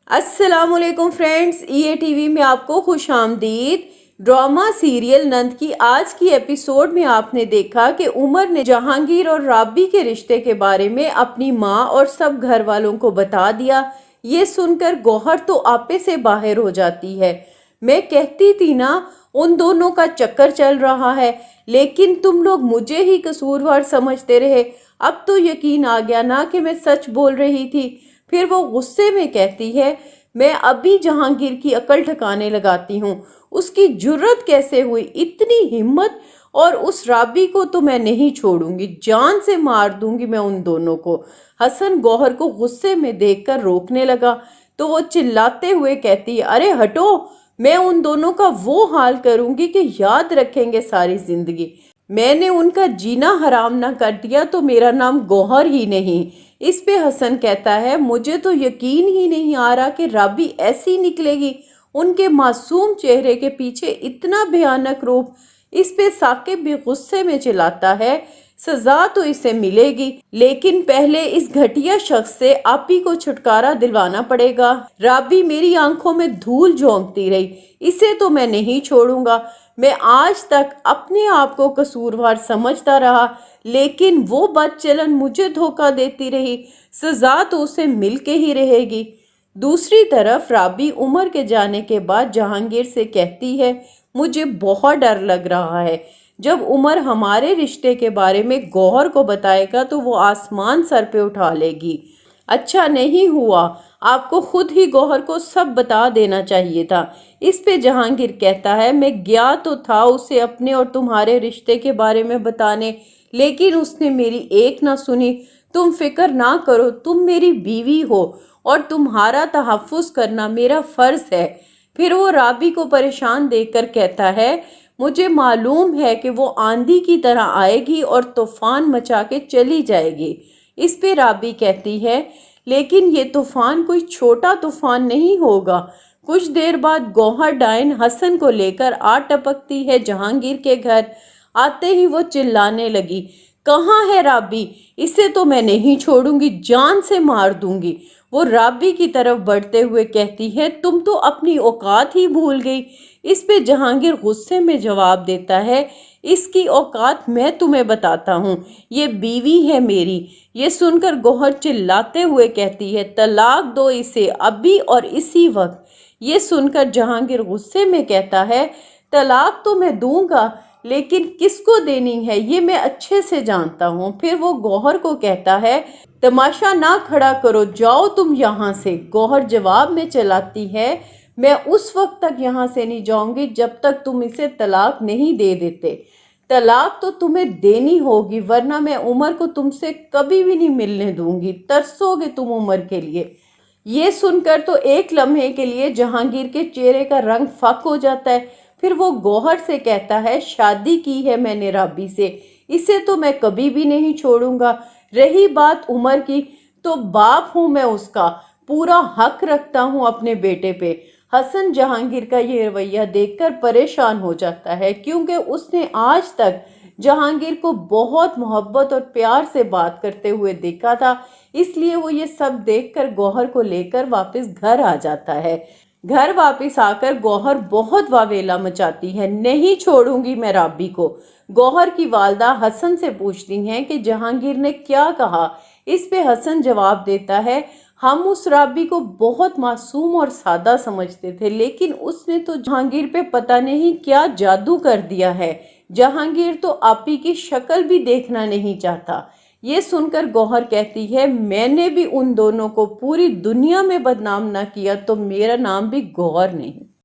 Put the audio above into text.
अस्सलाम वालेकुम friends, EA TV में आपको खुश आमदीद। ड्रामा सीरियल नंद की आज की एपिसोड में आपने देखा कि उमर ने जहांगीर और राबी के रिश्ते के बारे में अपनी माँ और सब घर वालों को बता दिया। ये सुनकर गौहर तो आपे से बाहर हो जाती है। मैं कहती थी ना, उन दोनों का चक्कर चल रहा है, लेकिन तुम लोग मुझे ही कसूरवार समझते रहे। अब तो यकीन आ गया ना कि मैं सच बोल रही थी। फिर वो गुस्से में कहती है, मैं अभी जहांगीर की अकल ठिकाने लगाती हूँ। उसकी जुर्रत कैसे हुई, इतनी हिम्मत। और उस राबी को तो मैं नहीं छोड़ूंगी, जान से मार दूंगी मैं उन दोनों को। हसन गौहर को गुस्से में देखकर रोकने लगा तो वो चिल्लाते हुए कहती है, अरे हटो, मैं उन दोनों का वो हाल करूंगी कि याद रखेंगे सारी जिंदगी। मैंने उनका जीना हराम ना कर दिया तो मेरा नाम गौहर ही नहीं। इस पे हसन कहता है, मुझे तो यकीन ही नहीं आ रहा कि राबी ऐसी निकलेगी। उनके मासूम चेहरे के पीछे इतना भयानक रूप। इस पे साकिब भी गुस्से में चिल्लाता है, सजा तो इसे मिलेगी, लेकिन पहले इस घटिया शख्स से आपी को छुटकारा दिलवाना पड़ेगा। राबी मेरी आंखों में धूल झोंकती रही, इसे तो मैं नहीं छोड़ूंगा। मैं आज तक अपने आप को कसूरवार समझता रहा, लेकिन वो बदचलन मुझे धोखा देती रही। सजा तो उसे मिल के ही रहेगी। दूसरी तरफ राबी उमर के जाने के बाद जहांगीर से कहती है, मुझे बहुत डर लग रहा है। जब उमर हमारे रिश्ते के बारे में गौहर को बताएगा तो वो आसमान सर पे उठा लेगी। अच्छा नहीं हुआ, आपको खुद ही गौहर को सब बता देना चाहिए था। इस पे जहांगीर कहता है, मैं गया तो था उसे अपने और तुम्हारे रिश्ते के बारे में बताने, लेकिन उसने मेरी एक ना सुनी। तुम फिक्र ना करो, तुम मेरी बीवी हो और तुम्हारा तहफ़्फ़ुज़ करना मेरा फ़र्ज़ है। फिर वो राबी को परेशान देखकर कहता है, मुझे मालूम है कि वो आंधी की तरह आएगी और तूफान मचा के चली जाएगी। इस पे राबी कहती है, लेकिन ये तूफान कोई छोटा तूफान नहीं होगा। कुछ देर बाद गौहर डाइन हसन को लेकर आ टपकती है जहांगीर के घर। आते ही वो चिल्लाने लगी, कहाँ है राबी, इसे तो मैं नहीं छोड़ूंगी, जान से मार दूंगी। वो राबी की तरफ बढ़ते हुए कहती है, तुम तो अपनी औकात ही भूल गई। इस पे जहांगीर गुस्से में जवाब देता है, इसकी औकात मैं तुम्हें बताता हूँ, ये बीवी है मेरी। ये सुनकर गौहर चिल्लाते हुए कहती है, तलाक दो इसे अभी और इसी वक्त। ये सुनकर जहांगीर गुस्से में कहता है, तलाक तो मैं दूंगा, लेकिन किसको देनी है ये मैं अच्छे से जानता हूँ। फिर वो गौहर को कहता है, तमाशा ना खड़ा करो, जाओ तुम यहाँ से। गौहर जवाब में चलाती है, मैं उस वक्त तक यहाँ से नहीं जाऊंगी जब तक तुम इसे तलाक नहीं दे देते। तलाक तो तुम्हें देनी होगी, वरना मैं उमर को तुमसे कभी भी नहीं मिलने दूंगी। तरसोगे तुम उमर के लिए। ये सुनकर तो एक लम्हे के लिए जहांगीर के चेहरे का रंग फक हो जाता है। फिर वो गौहर से कहता है, शादी की है मैंने राबी से, इसे तो मैं कभी भी नहीं छोड़ूंगा। रही बात उमर की, तो बाप हूँ मैं उसका, पूरा हक रखता हूँ अपने बेटे पे। हसन जहांगीर का ये रवैया देखकर परेशान हो जाता है, क्योंकि उसने आज तक जहांगीर को बहुत मोहब्बत और प्यार से बात करते हुए देखा था। इसलिए वो ये सब देखकर गौहर को लेकर वापस घर आ जाता है। घर वापस आकर गौहर बहुत वावेला मचाती है, नहीं छोड़ूंगी मैं राबी को। गौहर की वालदा हसन से पूछती हैं कि जहांगीर ने क्या कहा। इस पे हसन जवाब देता है, हम उस राबी को बहुत मासूम और सादा समझते थे, लेकिन उसने तो जहांगीर पे पता नहीं क्या जादू कर दिया है। जहांगीर तो आपी की शक्ल भी देखना नहीं चाहता। ये सुनकर गौहर कहती है, मैंने भी उन दोनों को पूरी दुनिया में बदनाम ना किया तो मेरा नाम भी गौहर नहीं।